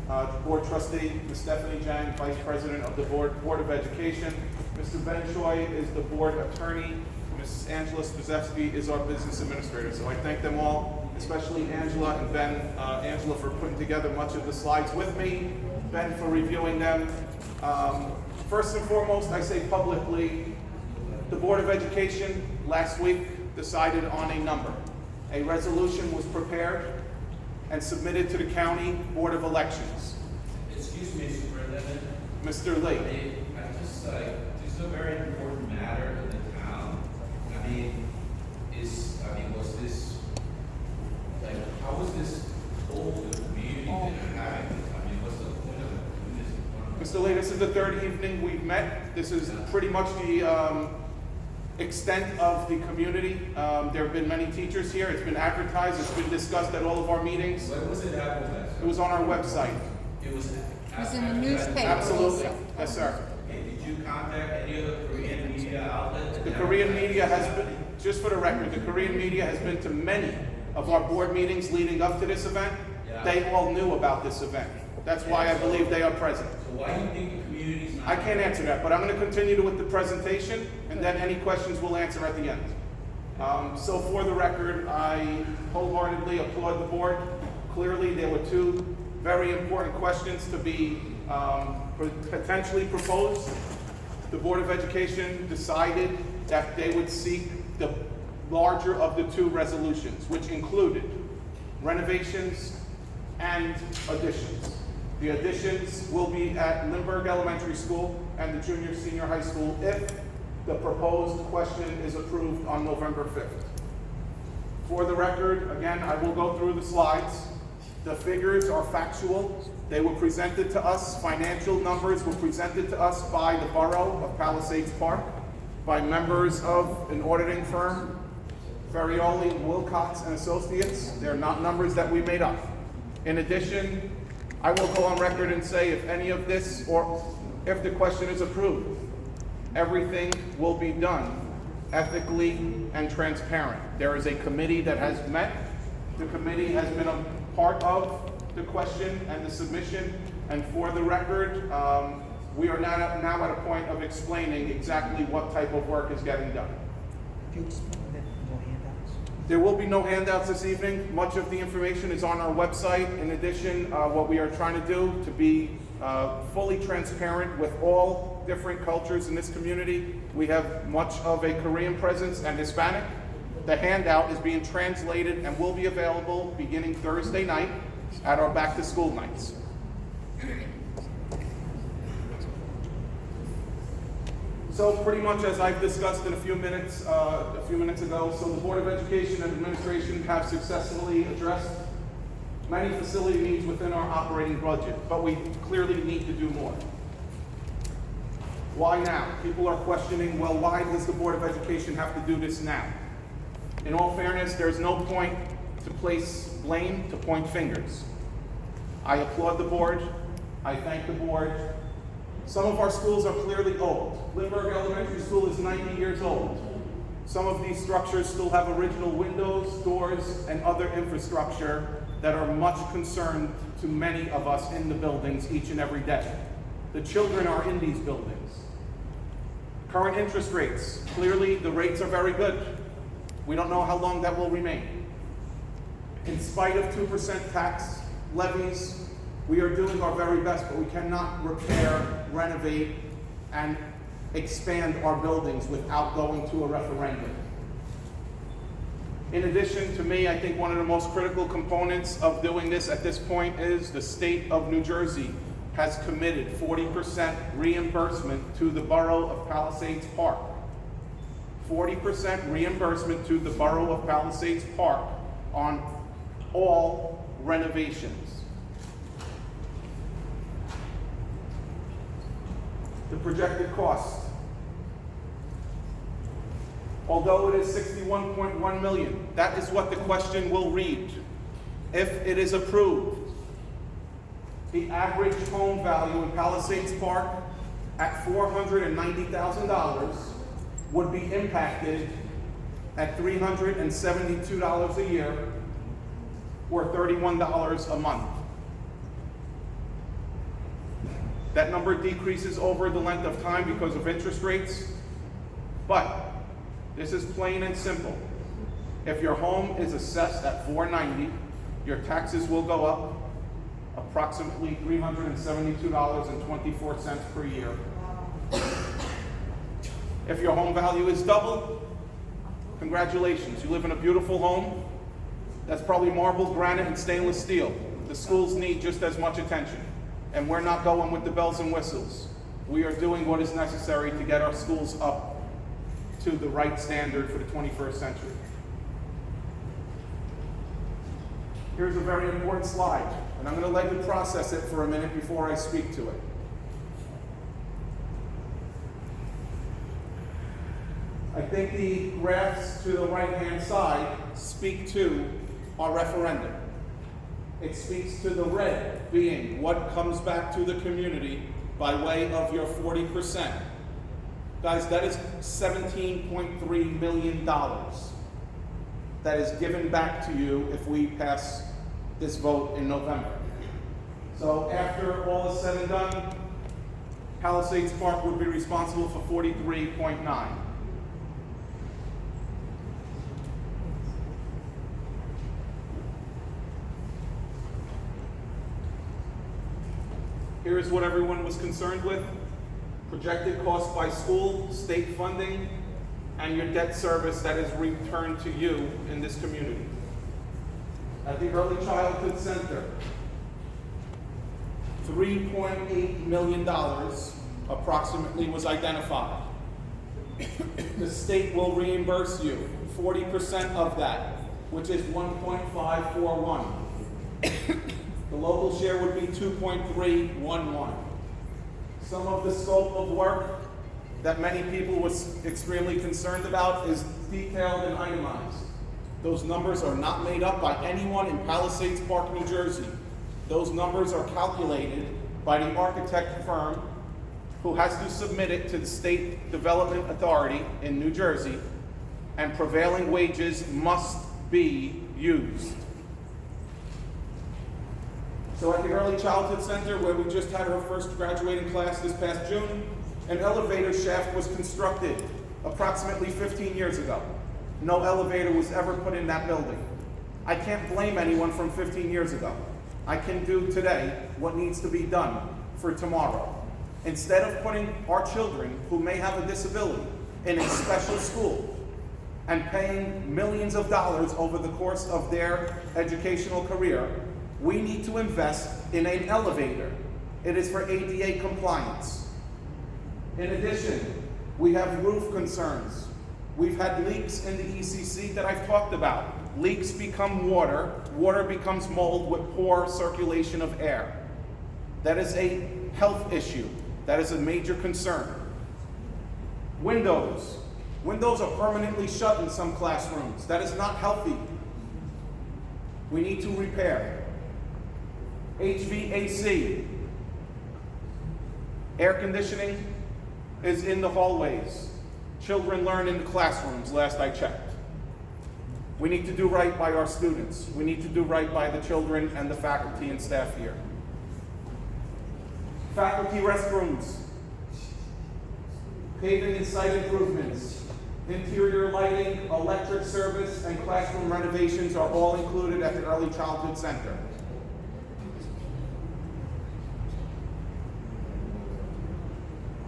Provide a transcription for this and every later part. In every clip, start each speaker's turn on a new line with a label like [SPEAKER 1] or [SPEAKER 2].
[SPEAKER 1] Board Trustee, Ms. Stephanie Jang, Vice President of the Board of Education. Mr. Ben Choi is the Board Attorney. Ms. Angela Spazewski is our Business Administrator. So I thank them all, especially Angela and Ben. Angela for putting together much of the slides with me, Ben for reviewing them. First and foremost, I say publicly, the Board of Education last week decided on a number. A resolution was prepared and submitted to the County Board of Elections.
[SPEAKER 2] Excuse me, Superintendent.
[SPEAKER 1] Mr. Lee.
[SPEAKER 2] I just this is a very important matter to the town. Was this, how was this told to the community that you're having this? What's the point of this?
[SPEAKER 1] Mr. Lee, this is the third evening we've met. This is pretty much the extent of the community. There have been many teachers here. It's been advertised. It's been discussed at all of our meetings.
[SPEAKER 2] Where was it advertised?
[SPEAKER 1] It was on our website.
[SPEAKER 2] It was
[SPEAKER 3] in the newspaper.
[SPEAKER 1] Absolutely. Yes, sir.
[SPEAKER 2] Okay, did you contact any of the Korean media outlets?
[SPEAKER 1] The Korean media has been, just for the record, the Korean media has been to many of our board meetings leading up to this event.
[SPEAKER 2] Yeah.
[SPEAKER 1] They all knew about this event. That's why I believe they are present.
[SPEAKER 2] So why do you think the community's not?
[SPEAKER 1] I can't answer that, but I'm going to continue with the presentation, and then any questions we'll answer at the end. So for the record, I wholeheartedly applaud the board. Clearly, there were two very important questions to be potentially proposed. The Board of Education decided that they would seek the larger of the two resolutions, which included renovations and additions. The additions will be at Lindbergh Elementary School and the junior senior high school if the proposed question is approved on November 5th. For the record, again, I will go through the slides. The figures are factual. They were presented to us. Financial numbers were presented to us by the Borough of Palisades Park, by members of an auditing firm, Ferrioli, Wilcox and Associates. They're not numbers that we made up. In addition, I will go on record and say if any of this, or if the question is approved, everything will be done ethically and transparent. There is a committee that has met. The committee has been a part of the question and the submission, and for the record, we are now at a point of explaining exactly what type of work is getting done.
[SPEAKER 4] Could you explain that no handouts?
[SPEAKER 1] There will be no handouts this evening. Much of the information is on our website. In addition, what we are trying to do to be fully transparent with all different cultures in this community. We have much of a Korean presence and Hispanic. The handout is being translated and will be available beginning Thursday night at our back to school nights. So pretty much as I've discussed in a few minutes ago, so the Board of Education and Administration have successfully addressed many facility needs within our operating budget, but we clearly need to do more. Why now? People are questioning, well, why does the Board of Education have to do this now? In all fairness, there's no point to place blame, to point fingers. I applaud the board. I thank the board. Some of our schools are clearly old. Lindbergh Elementary School is 90 years old. Some of these structures still have original windows, doors, and other infrastructure that are much concerned to many of us in the buildings each and every day. The children are in these buildings. Current interest rates, clearly the rates are very good. We don't know how long that will remain. In spite of 2% tax levies, we are doing our very best, but we cannot repair, renovate, and expand our buildings without going to a referendum. In addition, to me, I think one of the most critical components of doing this at this point is the state of New Jersey has committed 40% reimbursement to the Borough of Palisades Park. 40% reimbursement to the Borough of Palisades Park on all renovations. The projected cost. Although it is $61.1 million, that is what the question will read. If it is approved, the average home value in Palisades Park at $490,000 would be impacted at $372 a year or $31 a month. That number decreases over the length of time because of interest rates. But this is plain and simple. If your home is assessed at $490, your taxes will go up approximately $372.24 per year. If your home value is double, congratulations, you live in a beautiful home. That's probably marble, granite, and stainless steel. The schools need just as much attention. And we're not going with the bells and whistles. We are doing what is necessary to get our schools up to the right standard for the 21st century. Here's a very important slide, and I'm going to let you process it for a minute before I speak to it. I think the graphs to the right-hand side speak to our referendum. It speaks to the red being what comes back to the community by way of your 40%. Guys, that is $17.3 million that is given back to you if we pass this vote in November. So after all is said and done, Palisades Park would be responsible for 43.9. Here's what everyone was concerned with. Projected cost by school, state funding, and your debt service that is returned to you in this community. At the Early Childhood Center, $3.8 million approximately was identified. The state will reimburse you 40% of that, which is 1.541. The local share would be 2.311. Some of the scope of work that many people was extremely concerned about is detailed and itemized. Those numbers are not made up by anyone in Palisades Park, New Jersey. Those numbers are calculated by the architect firm who has to submit it to the State Development Authority in New Jersey, and prevailing wages must be used. So at the Early Childhood Center, where we just had our first graduating class this past June, an elevator shaft was constructed approximately 15 years ago. No elevator was ever put in that building. I can't blame anyone from 15 years ago. I can do today what needs to be done for tomorrow. Instead of putting our children who may have a disability in a special school and paying millions of dollars over the course of their educational career, we need to invest in an elevator. It is for ADA compliance. In addition, we have roof concerns. We've had leaks in the ECC that I've talked about. Leaks become water, water becomes mold with poor circulation of air. That is a health issue. That is a major concern. Windows. Windows are permanently shut in some classrooms. That is not healthy. We need to repair. HVAC. Air conditioning is in the hallways. Children learn in the classrooms, last I checked. We need to do right by our students. We need to do right by the children and the faculty and staff here. Faculty restrooms, paving and site improvements, interior lighting, electric service, and classroom renovations are all included at the Early Childhood Center.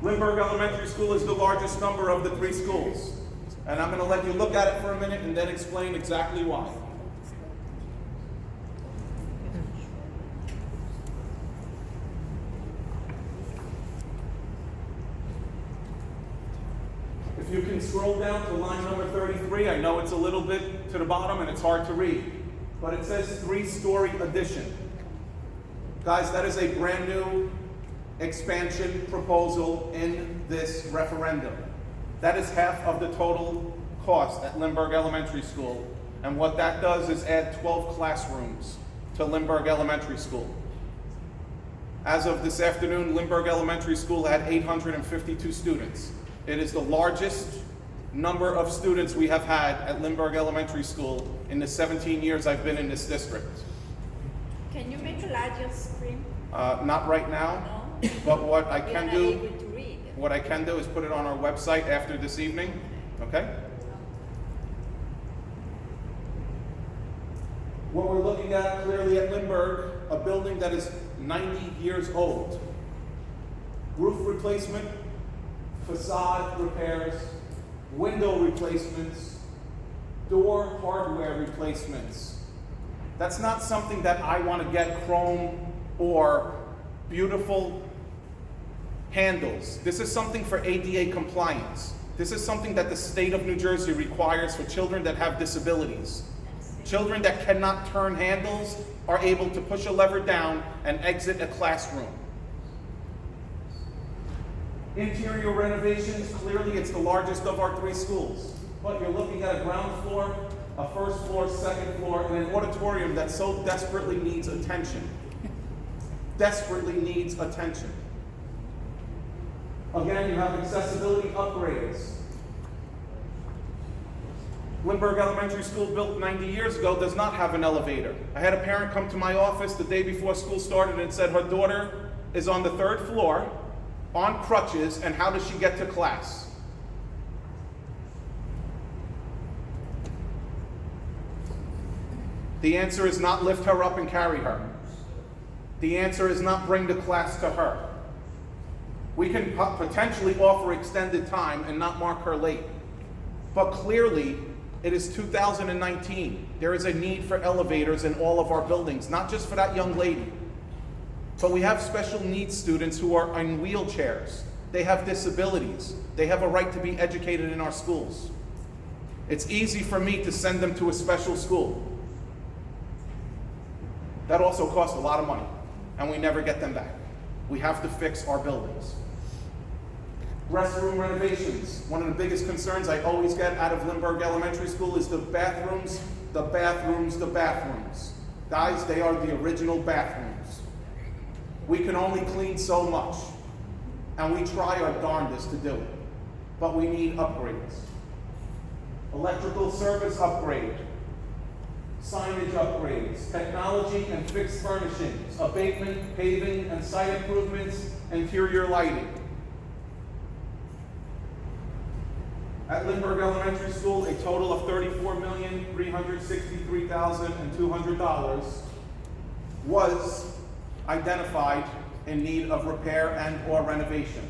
[SPEAKER 1] Lindbergh Elementary School is the largest number of the three schools. And I'm going to let you look at it for a minute and then explain exactly why. If you can scroll down to line number 33, I know it's a little bit to the bottom and it's hard to read, but it says 3-story addition. Guys, that is a brand new expansion proposal in this referendum. That is half of the total cost at Lindbergh Elementary School. And what that does is add 12 classrooms to Lindbergh Elementary School. As of this afternoon, Lindbergh Elementary School had 852 students. It is the largest number of students we have had at Lindbergh Elementary School in the 17 years I've been in this district.
[SPEAKER 3] Can you make a larger screen?
[SPEAKER 1] Not right now.
[SPEAKER 3] No?
[SPEAKER 1] But what I
[SPEAKER 3] We are
[SPEAKER 1] can
[SPEAKER 3] not
[SPEAKER 1] do,
[SPEAKER 3] able to read.
[SPEAKER 1] what I can do is put it on our website after this evening, okay? What we're looking at clearly at Lindbergh, a building that is 90 years old. Roof replacement, facade repairs, window replacements, door hardware replacements. That's not something that I want to get chrome or beautiful handles. This is something for ADA compliance. This is something that the state of New Jersey requires for children that have disabilities. Children that cannot turn handles are able to push a lever down and exit a classroom. Interior renovations, clearly it's the largest of our 3 schools. But you're looking at a ground floor, a first floor, second floor, and an auditorium that so desperately needs attention. Desperately needs attention. Again, you have accessibility upgrades. Lindbergh Elementary School, built 90 years ago, does not have an elevator. I had a parent come to my office the day before school started and said her daughter is on the 3rd floor, on crutches, and how does she get to class? The answer is not lift her up and carry her. The answer is not bring the class to her. We can potentially offer extended time and not mark her late. But clearly, it is 2019. There is a need for elevators in all of our buildings, not just for that young lady. But we have special needs students who are in wheelchairs. They have disabilities. They have a right to be educated in our schools. It's easy for me to send them to a special school. That also costs a lot of money, and we never get them back. We have to fix our buildings. Restroom renovations. One of the biggest concerns I always get out of Lindbergh Elementary School is the bathrooms, the bathrooms, the bathrooms. Guys, they are the original bathrooms. We can only clean so much, and we try our darndest to do it, but we need upgrades. Electrical service upgrade, signage upgrades, technology and fixed furnishings, abatement, paving and site improvements, interior lighting. At Lindbergh Elementary School, a total of $34,363,200 was identified in need of repair and or renovation.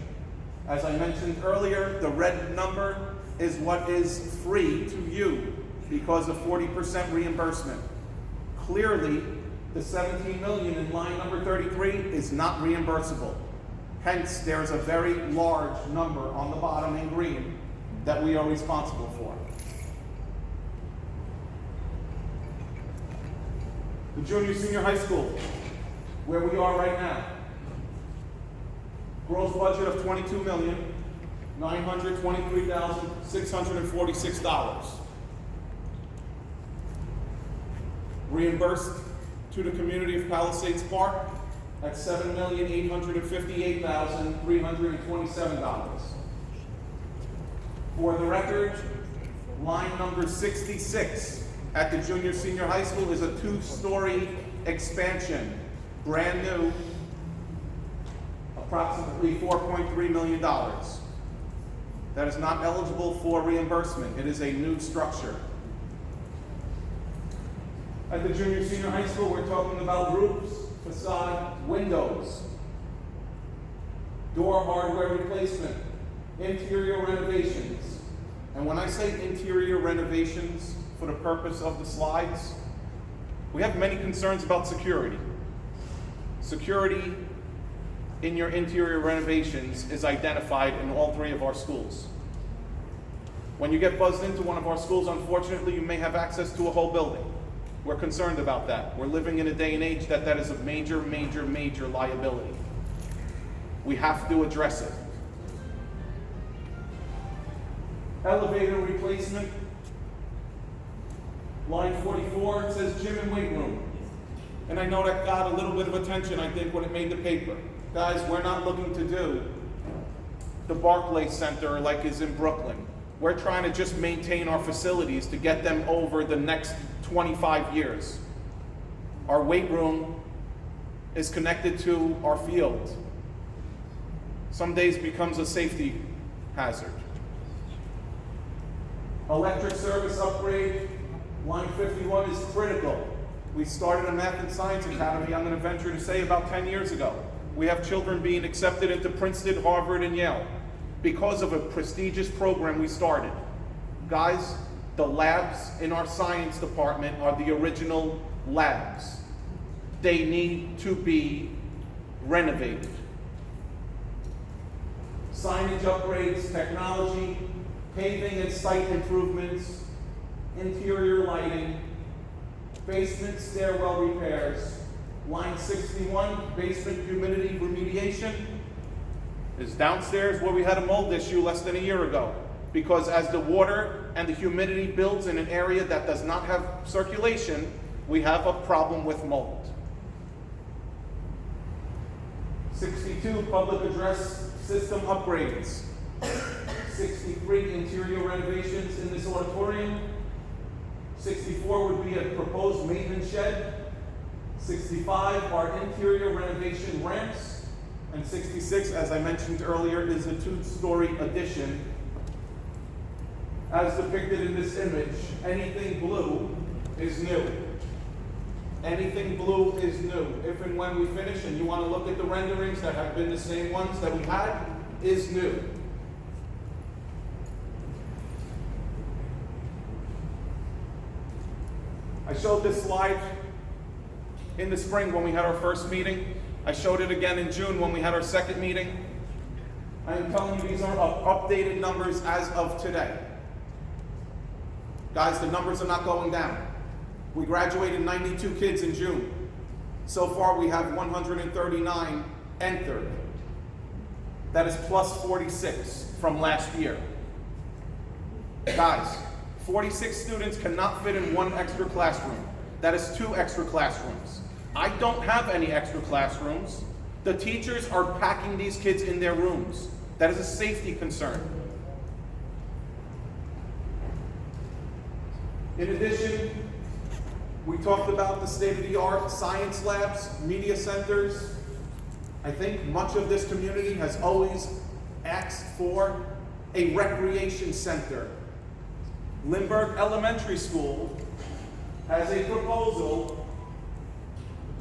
[SPEAKER 1] As I mentioned earlier, the red number is what is free to you because of 40% reimbursement. Clearly, the $17 million in line number 33 is not reimbursable. Hence, there's a very large number on the bottom in green that we are responsible for. The junior senior high school, where we are right now. Gross budget of $22,923,646. Reimbursed to the community of Palisades Park at $7,858,327. For the record, line number 66 at the junior senior high school is a 2-story expansion, brand new, approximately $4.3 million. That is not eligible for reimbursement. It is a new structure. At the junior senior high school, we're talking about roofs, facade, windows, door hardware replacement, interior renovations. And when I say interior renovations for the purpose of the slides, we have many concerns about security. Security in your interior renovations is identified in all 3 of our schools. When you get buzzed into one of our schools, unfortunately, you may have access to a whole building. We're concerned about that. We're living in a day and age that is a major, major, major liability. We have to address it. Elevator replacement. Line 44, it says gym and weight room. And I know that got a little bit of attention, I think, when it made the paper. Guys, we're not looking to do the Barclays Center like is in Brooklyn. We're trying to just maintain our facilities to get them over the next 25 years. Our weight room is connected to our field. Some days becomes a safety hazard. Electric service upgrade, line 51 is critical. We started a math and science academy, I'm going to venture to say, about 10 years ago. We have children being accepted into Princeton, Harvard, and Yale because of a prestigious program we started. Guys, the labs in our science department are the original labs. They need to be renovated. Signage upgrades, technology, paving and site improvements, interior lighting, basement stairwell repairs. Line 61, basement humidity remediation, is downstairs where we had a mold issue less than a year ago. Because as the water and the humidity builds in an area that does not have circulation, we have a problem with mold. 62, public address system upgrades. 63, interior renovations in this auditorium. 64 would be a proposed maintenance shed. 65 are interior renovation ramps. And 66, as I mentioned earlier, is a 2-story addition. As depicted in this image, anything blue is new. Anything blue is new. If and when we finish and you want to look at the renderings that have been the same ones that we had, is new. I showed this slide in the spring when we had our first meeting. I showed it again in June when we had our second meeting. I am telling you these are updated numbers as of today. Guys, the numbers are not going down. We graduated 92 kids in June. So far we have 139 entered. That is plus 46 from last year. Guys, 46 students cannot fit in one extra classroom. That is 2 extra classrooms. I don't have any extra classrooms. The teachers are packing these kids in their rooms. That is a safety concern. In addition, we talked about the state-of-the-art science labs, media centers. I think much of this community has always asked for a recreation center. Lindbergh Elementary School has a proposal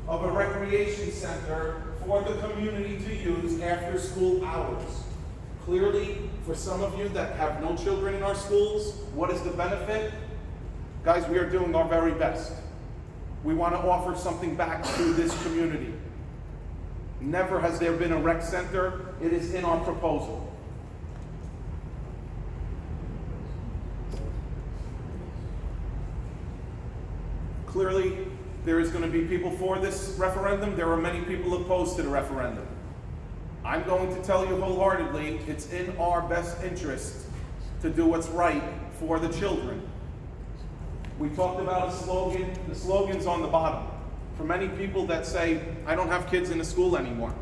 [SPEAKER 1] of a recreation center for the community to use after school hours. Clearly, for some of you that have no children in our schools, what is the benefit? Guys, we are doing our very best. We want to offer something back to this community. Never has there been a rec center. It is in our proposal. Clearly, there is going to be people for this referendum. There are many people opposed to the referendum. I'm going to tell you wholeheartedly, it's in our best interest to do what's right for the children. We talked about a slogan. The slogan's on the bottom. For many people that say, I don't have kids in the school anymore.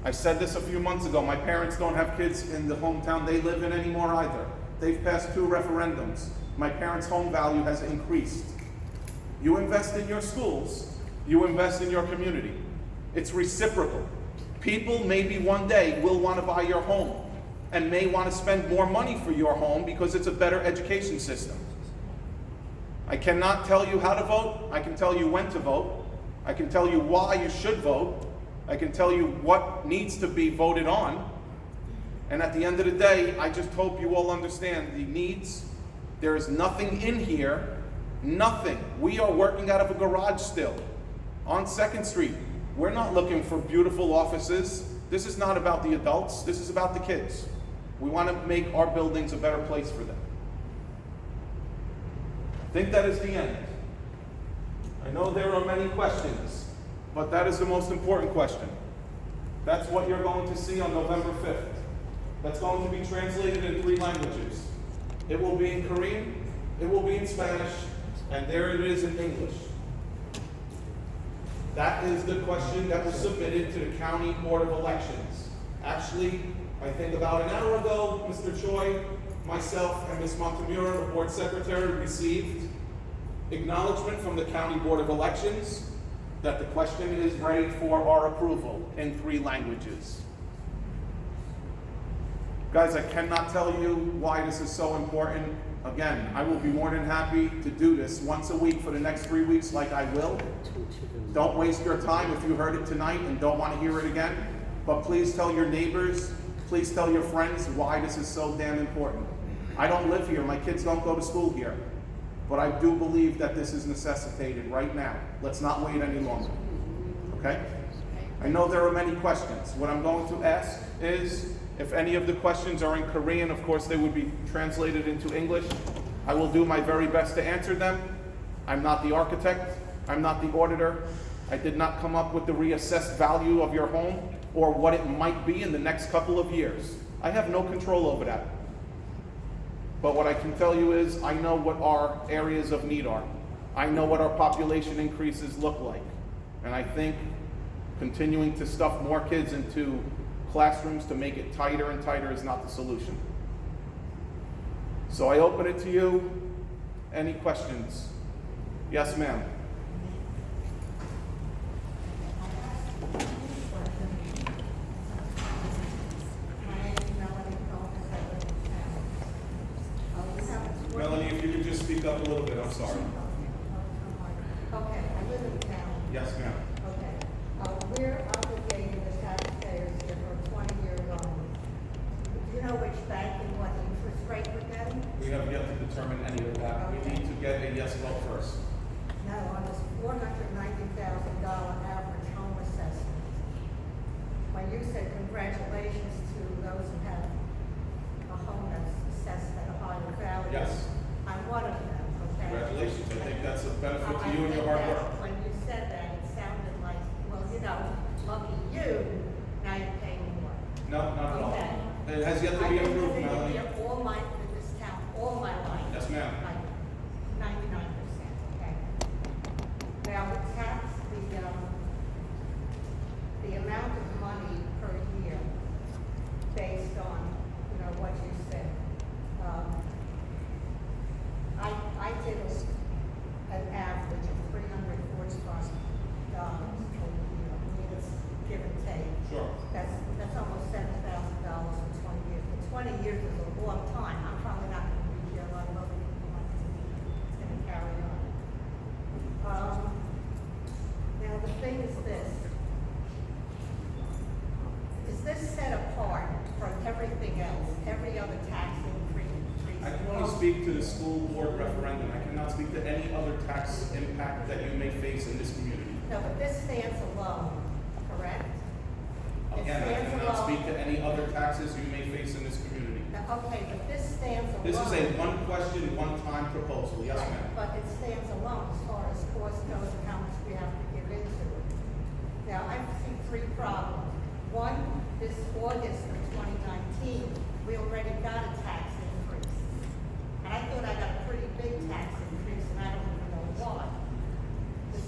[SPEAKER 1] I said this a few months ago. My parents don't have kids in the hometown they live in anymore either. They've passed 2 referendums. My parents' home value has increased. You invest in your schools, you invest in your community. It's reciprocal. People maybe one day will want to buy your home and may want to spend more money for your home because it's a better education system. I cannot tell you how to vote. I can tell you when to vote. I can tell you why you should vote. I can tell you what needs to be voted on. And at the end of the day, I just hope you all understand the needs. There is nothing in here, nothing. We are working out of a garage still on 2nd Street. We're not looking for beautiful offices. This is not about the adults. This is about the kids. We want to make our buildings a better place for them. I think that is the end. I know there are many questions, but that is the most important question. That's what you're going to see on November 5th. That's going to be translated in 3 languages. It will be in Korean, it will be in Spanish, and there it is in English. That is the question that was submitted to the County Board of Elections. Actually, I think about an hour ago, Mr. Choi, myself, and Ms. Montemura, the board secretary, received acknowledgement from the County Board of Elections that the question is ready for our approval in 3 languages. Guys, I cannot tell you why this is so important. Again, I will be more than happy to do this once a week for the next 3 weeks like I will. Don't waste your time if you heard it tonight and don't want to hear it again. But please tell your neighbors, please tell your friends why this is so damn important. I don't live here, my kids don't go to school here. But I do believe that this is necessitated right now. Let's not wait any longer, okay? I know there are many questions. What I'm going to ask is, if any of the questions are in Korean, of course they would be translated into English. I will do my very best to answer them. I'm not the architect, I'm not the auditor. I did not come up with the reassessed value of your home or what it might be in the next couple of years. I have no control over that. But what I can tell you is, I know what our areas of need are. I know what our population increases look like. And I think continuing to stuff more kids into classrooms to make it tighter and tighter is not the solution. So I open it to you. Any questions? Yes, ma'am. Melanie, if you could just speak up a little bit, I'm sorry.
[SPEAKER 3] Okay, I live in town.
[SPEAKER 1] Yes, ma'am.
[SPEAKER 3] Okay. We're obligating the taxpayers here for a 20-year loan. Do you know which bank and what interest rate we're getting?
[SPEAKER 1] We have yet to determine any of that. We need to get a yes vote first.
[SPEAKER 3] No, on this $490,000 average home assessment. When you said congratulations to those who have a home that's assessed at a higher value.
[SPEAKER 1] Yes.
[SPEAKER 3] I'm one of them, okay?
[SPEAKER 1] Congratulations. I think that's a benefit to
[SPEAKER 3] I
[SPEAKER 1] you and your
[SPEAKER 3] think
[SPEAKER 1] hard
[SPEAKER 3] that
[SPEAKER 1] work.
[SPEAKER 3] When you said that, it sounded like, well, you know, lucky you, now you're paying more.
[SPEAKER 1] No, not at all.
[SPEAKER 3] Okay.
[SPEAKER 1] It has yet to be
[SPEAKER 3] I've been
[SPEAKER 1] approved,
[SPEAKER 3] living
[SPEAKER 1] Melanie.
[SPEAKER 3] here in this town, all my life.
[SPEAKER 1] Yes, ma'am.
[SPEAKER 3] Like 99%, okay? Now, the tax, the amount of money per year based on, you know, what you said. I did an average of $345 per year, I mean, it's give and take.
[SPEAKER 1] Sure.
[SPEAKER 3] That's almost $7,000 in 20 years. But 20 years is a long time. I'm probably not going to be here long enough. It's going to carry on. Now the thing is this. Is this set apart from everything else, every other tax increase?
[SPEAKER 1] I can only speak to the school board referendum. I cannot speak to any other tax impact that you may face in this community.
[SPEAKER 3] No, but this stands alone, correct? It
[SPEAKER 1] Again, I
[SPEAKER 3] stands
[SPEAKER 1] cannot
[SPEAKER 3] alone.
[SPEAKER 1] speak to any other taxes you may face in this community.
[SPEAKER 3] Now, okay, but this stands alone.
[SPEAKER 1] This is a one question, one time proposal. Yes,
[SPEAKER 3] Right,
[SPEAKER 1] ma'am.
[SPEAKER 3] but it stands alone as far as cost goes and how much we have to give into it. Now, I see three problems. One, this August of 2019, we already got a tax increase. And I thought I got a pretty big tax increase, and I don't even know why. This,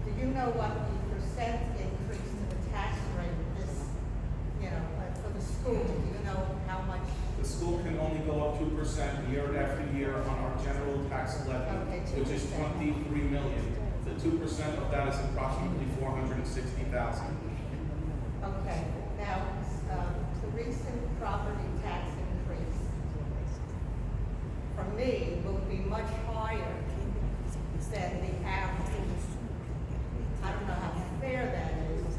[SPEAKER 3] do you know what the percent increase to the tax rate is, you know, for the school? Do you know how much?
[SPEAKER 1] The school can only go up 2% year after year on our general tax levy,
[SPEAKER 3] Okay,
[SPEAKER 1] which is
[SPEAKER 3] 2%.
[SPEAKER 1] 23 million. The 2% of that is approximately 460,000.
[SPEAKER 3] Okay, now, the recent property tax increase, for me, will be much higher than the average. I don't know how fair that is. It's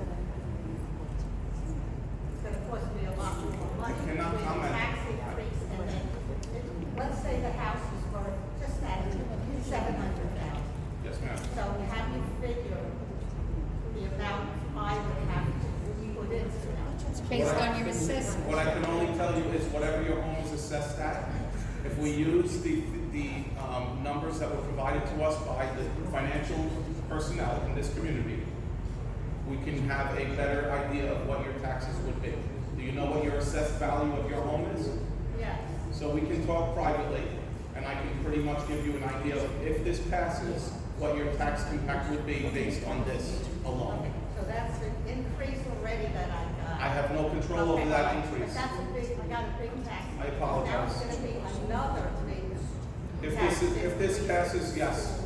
[SPEAKER 3] gonna cost me a lot more money.
[SPEAKER 1] You cannot
[SPEAKER 3] between the
[SPEAKER 1] comment.
[SPEAKER 3] tax increase and then, let's say the house is worth just that, $700,000.
[SPEAKER 1] Yes, ma'am.
[SPEAKER 3] So how do you figure the amount I would have to put into it?
[SPEAKER 5] Based on your assessment.
[SPEAKER 1] What I can only tell you is whatever your home is assessed at, if we use the numbers that were provided to us by the financial personnel in this community, we can have a better idea of what your taxes would be. Do you know what your assessed value of your home is?
[SPEAKER 3] Yes.
[SPEAKER 1] So we can talk privately, and I can pretty much give you an idea of, if this passes, what your tax impact would be based on this alone.
[SPEAKER 3] So that's an increase already that I got.
[SPEAKER 1] I have no control over that
[SPEAKER 3] But
[SPEAKER 1] increase.
[SPEAKER 3] that's a big, I got a big tax.
[SPEAKER 1] I apologize.
[SPEAKER 3] Now it's gonna be another big tax.
[SPEAKER 1] If this passes, yes.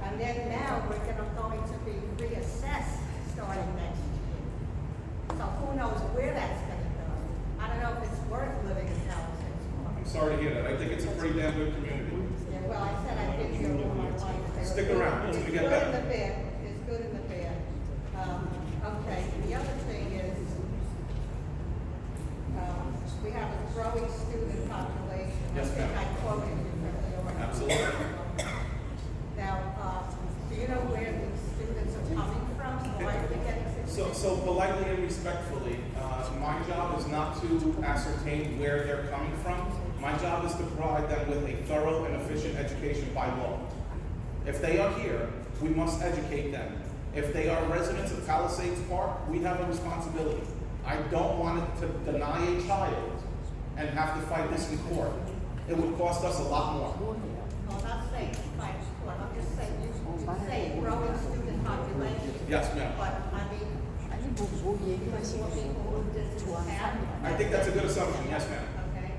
[SPEAKER 3] And then now we're going to be reassessed starting next year. So who knows where that's gonna go? I don't know if it's worth living in Palisades
[SPEAKER 1] I'm
[SPEAKER 3] Park.
[SPEAKER 1] sorry to hear that. I think it's a pretty damn good community.
[SPEAKER 3] Yeah, well, I said I've been here all my life.
[SPEAKER 1] Stick around. It's gonna get better.
[SPEAKER 3] It's good in the bad. It's good in the bad. Okay, the other thing is, we have a growing student population.
[SPEAKER 1] Yes,
[SPEAKER 3] I think
[SPEAKER 1] ma'am.
[SPEAKER 3] I quoted you from the order.
[SPEAKER 1] Absolutely.
[SPEAKER 3] Now, do you know where these students are coming from? Why are they getting sick?
[SPEAKER 1] So politely and respectfully, my job is not to ascertain where they're coming from. My job is to provide them with a thorough and efficient education by law. If they are here, we must educate them. If they are residents of Palisades Park, we have a responsibility. I don't want to deny a child and have to fight this in court. It would cost us a lot more.
[SPEAKER 3] I'm not saying fight sport, I'm just saying, you say growing student population.
[SPEAKER 1] Yes, ma'am.
[SPEAKER 3] But, I mean, more people moved into town.
[SPEAKER 1] I think that's a good assumption. Yes, ma'am.
[SPEAKER 3] Okay.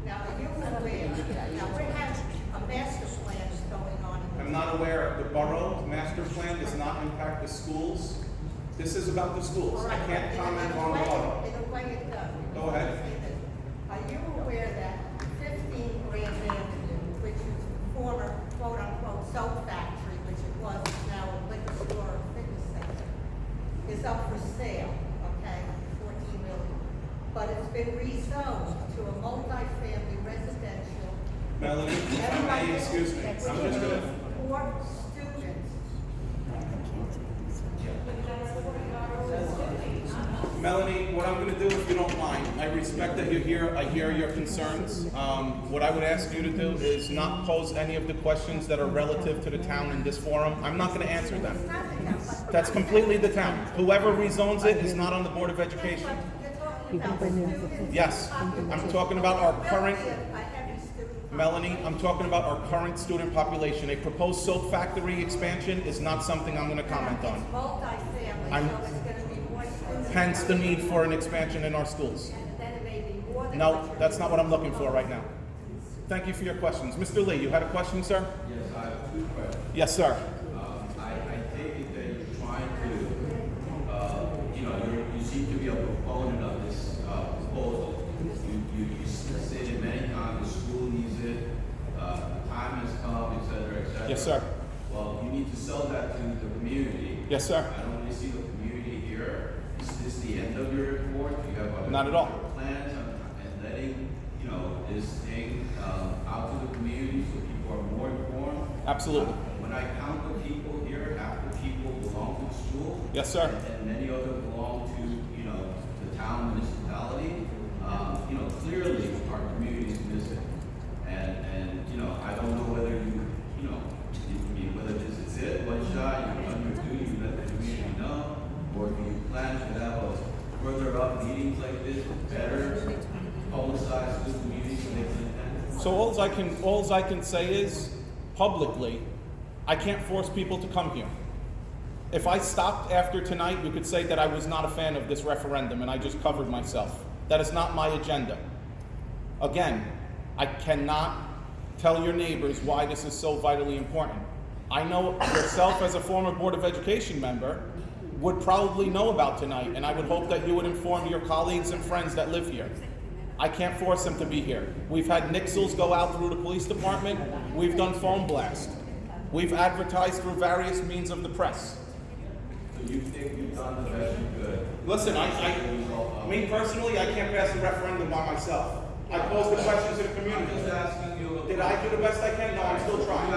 [SPEAKER 3] Now, are you aware, now, we have a master plan going on.
[SPEAKER 1] I'm not aware, the borough master plan does not impact the schools. This is about the schools.
[SPEAKER 3] All
[SPEAKER 1] I
[SPEAKER 3] right,
[SPEAKER 1] can't
[SPEAKER 3] in a
[SPEAKER 1] comment on the
[SPEAKER 3] way-
[SPEAKER 1] borough.
[SPEAKER 3] In a way it does.
[SPEAKER 1] Go ahead.
[SPEAKER 3] Are you aware that 15 Grand Avenue, which is the former quote-unquote soap factory, which it was, is now a liquor store or fitness center, is up for sale, okay, 14 million. But it's been rezoned to a multifamily residential.
[SPEAKER 1] Melanie, if I may, excuse me, I'm just gonna,
[SPEAKER 3] For students.
[SPEAKER 1] Melanie, what I'm gonna do, if you don't mind, I respect that you're here, I hear your concerns. What I would ask you to do is not pose any of the questions that are relative to the town in this forum. I'm not gonna answer them.
[SPEAKER 3] It's not the town, but-
[SPEAKER 1] That's completely the town. Whoever rezones it is not on the Board of Education.
[SPEAKER 3] You're talking about students.
[SPEAKER 1] Yes, I'm talking about our current,
[SPEAKER 3] A heavy student
[SPEAKER 1] Melanie, I'm talking about our current student population. A proposed soap factory expansion is not something I'm gonna comment on.
[SPEAKER 3] It's multifamily,
[SPEAKER 1] I'm-
[SPEAKER 3] so it's gonna be more students.
[SPEAKER 1] Hence the need for an expansion in our schools.
[SPEAKER 3] And then it may be more than.
[SPEAKER 1] No,
[SPEAKER 3] what you're
[SPEAKER 1] that's not what I'm
[SPEAKER 3] doing.
[SPEAKER 1] looking for right now. Thank you for your questions. Mr. Lee, you had a question, sir?
[SPEAKER 2] Yes, I have two questions.
[SPEAKER 1] Yes, sir.
[SPEAKER 2] I take it that you're trying to, you seem to be a proponent of this proposal. You stated many times the school needs it, time has come, et cetera, et cetera.
[SPEAKER 1] Yes, sir.
[SPEAKER 2] Well, you need to sell that to the community.
[SPEAKER 1] Yes, sir.
[SPEAKER 2] I don't really see the community here. Is this the end of your report? Do you have other
[SPEAKER 1] Not at all.
[SPEAKER 2] plans and letting, this thing out to the community so people are more informed?
[SPEAKER 1] Absolutely.
[SPEAKER 2] When I count the people here, half the people belong to the school.
[SPEAKER 1] Yes, sir.
[SPEAKER 2] And many others belong to, the town municipality. Clearly our community is missing. And I don't know whether whether this is it, one shot, you've done your duty, you let the community know, or do you plan to have a further up meetings like this, better publicized to the community so they can attend?
[SPEAKER 1] So alls I can say is, publicly, I can't force people to come here. If I stopped after tonight, you could say that I was not a fan of this referendum and I just covered myself. That is not my agenda. Again, I cannot tell your neighbors why this is so vitally important. I know yourself as a former Board of Education member would probably know about tonight, and I would hope that you would inform your colleagues and friends that live here. I can't force them to be here. We've had nixels go out through the police department. We've done phone blast. We've advertised through various means of the press.
[SPEAKER 2] So you think you've done the best you could?
[SPEAKER 1] Listen, me personally, I can't pass the referendum by myself. I pose the questions to the
[SPEAKER 2] I'm
[SPEAKER 1] community.
[SPEAKER 2] just asking you.
[SPEAKER 1] Did I do the best I can? No, I'm still trying.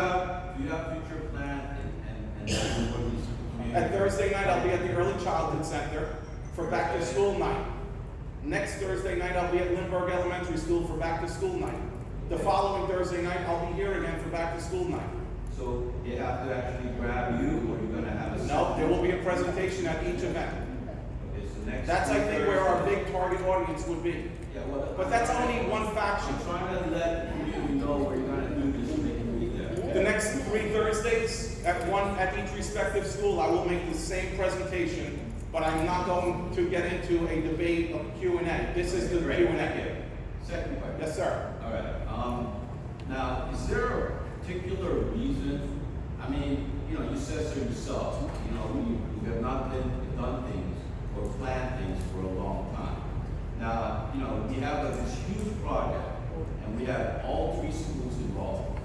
[SPEAKER 2] Do you have future plans and what these community?
[SPEAKER 1] At Thursday night, I'll be at the Early Childhood Center for back to school night. Next Thursday night, I'll be at Lindbergh Elementary School for back to school night. The following Thursday night, I'll be here again for back to school night.
[SPEAKER 2] So they have to actually grab you, or you're gonna have a?
[SPEAKER 1] No, there will be a presentation at each event.
[SPEAKER 2] Okay, so next.
[SPEAKER 1] That's, I think, where our big target audience would be.
[SPEAKER 2] Yeah, well.
[SPEAKER 1] But that's only one faction.
[SPEAKER 2] I'm trying to let the community know where you're gonna do this, so they can be there.
[SPEAKER 1] The next 3 Thursdays, at each respective school, I will make the same presentation, but I'm not going to get into a debate of Q&A. This is the
[SPEAKER 2] Great,
[SPEAKER 1] Q&A.
[SPEAKER 2] thank you. Second question.
[SPEAKER 1] Yes, sir.
[SPEAKER 2] All right, now, is there a particular reason, I mean, you said so yourself, we have not done things or planned things for a long time. Now, we we have all three schools involved.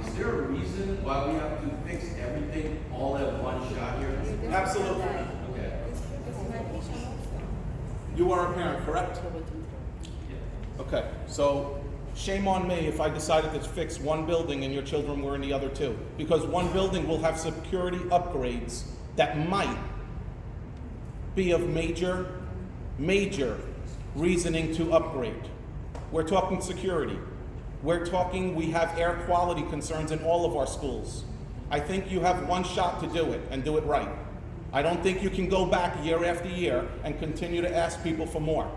[SPEAKER 2] Is there a reason why we have to fix everything all at one shot here?
[SPEAKER 1] Absolutely.
[SPEAKER 2] Okay.
[SPEAKER 1] You are a parent, correct? Okay, so shame on me if I decided to fix one building and your children were in the other two. Because one building will have security upgrades that might be of major reasoning to upgrade. We're talking security. We're talking, we have air quality concerns in all of our schools. I think you have one shot to do it and do it right. I don't think you can go back year after year and continue to ask people for more.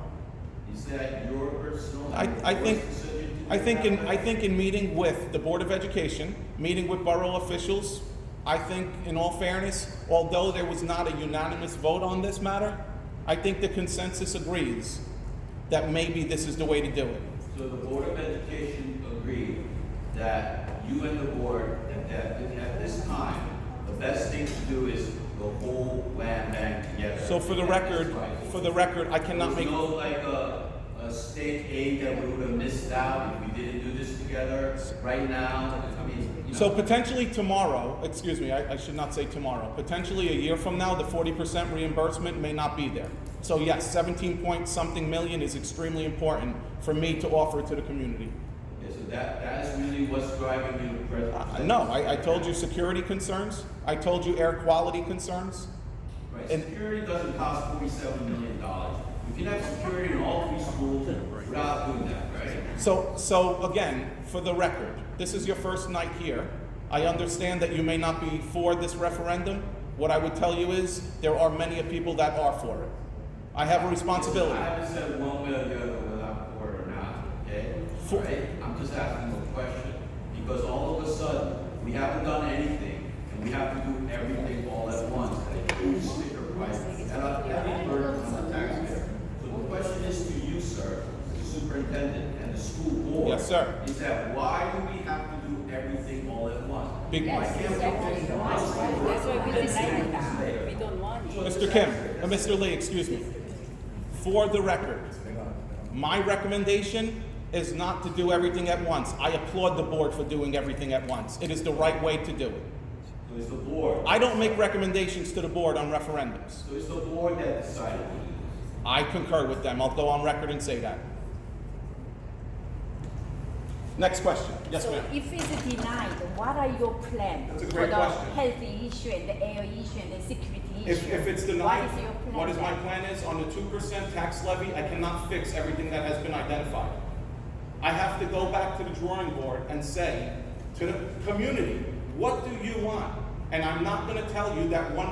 [SPEAKER 2] Is that your personal?
[SPEAKER 1] I think in meeting with the Board of Education, meeting with borough officials, I think in all fairness, although there was not a unanimous vote on this matter, I think the consensus agrees that maybe this is the way to do it.
[SPEAKER 2] So the Board of Education agreed that you and the board, that at this time, the best thing to do is the whole land bank together.
[SPEAKER 1] So for the record, I cannot make.
[SPEAKER 2] There's no like a state aid that we would have missed out if we didn't do this together right now. I mean, you know.
[SPEAKER 1] So potentially tomorrow, excuse me, I should not say tomorrow, potentially a year from now, the 40% reimbursement may not be there. So yes, 17 point something million is extremely important for me to offer to the community.
[SPEAKER 2] Okay, so that is really what's driving you to present.
[SPEAKER 1] No, I told you security concerns. I told you air quality concerns.
[SPEAKER 2] Right,
[SPEAKER 1] And-
[SPEAKER 2] security doesn't cost $47 million. You can have security in all three schools without doing that, right?
[SPEAKER 1] So again, for the record, this is your first night here. I understand that you may not be for this referendum. What I would tell you is there are many people that are for it. I have a responsibility.
[SPEAKER 2] I haven't said one way or the other whether I'm for it or not, okay? Right? I'm just asking a question. Because all of a sudden, we haven't done anything, and we have to do everything all at once. And a huge sticker price, and a heavy burden on the taxpayer. So the question is to you, sir, the superintendent and the school board.
[SPEAKER 1] Yes, sir.
[SPEAKER 2] Is that why do we have to do everything all at once?
[SPEAKER 1] Big-
[SPEAKER 2] Why can't we fix the
[SPEAKER 5] That's why we decided that. We don't want it.
[SPEAKER 1] Mr. Kim, Mr. Lee, excuse me. For the record, my recommendation is not to do everything at once. I applaud the board for doing everything at once. It is the right way to do it.
[SPEAKER 2] So it's the board.
[SPEAKER 1] I don't make recommendations to the board on referendums.
[SPEAKER 2] So it's the board that decided to do this.
[SPEAKER 1] I concur with them. I'll go on record and say that. Next question. Yes,
[SPEAKER 5] So
[SPEAKER 1] ma'am.
[SPEAKER 5] if it's denied, what are your plans
[SPEAKER 1] That's a
[SPEAKER 5] for
[SPEAKER 1] great
[SPEAKER 5] the
[SPEAKER 1] question.
[SPEAKER 5] health issue and the air issue and the security issue?
[SPEAKER 1] If it's denied,
[SPEAKER 5] what is your plan?
[SPEAKER 1] what is my
[SPEAKER 5] then?
[SPEAKER 1] plan is on the 2% tax levy, I cannot fix everything that has been identified. I have to go back to the drawing board and say to the community, what do you want? And I'm not going to tell you that one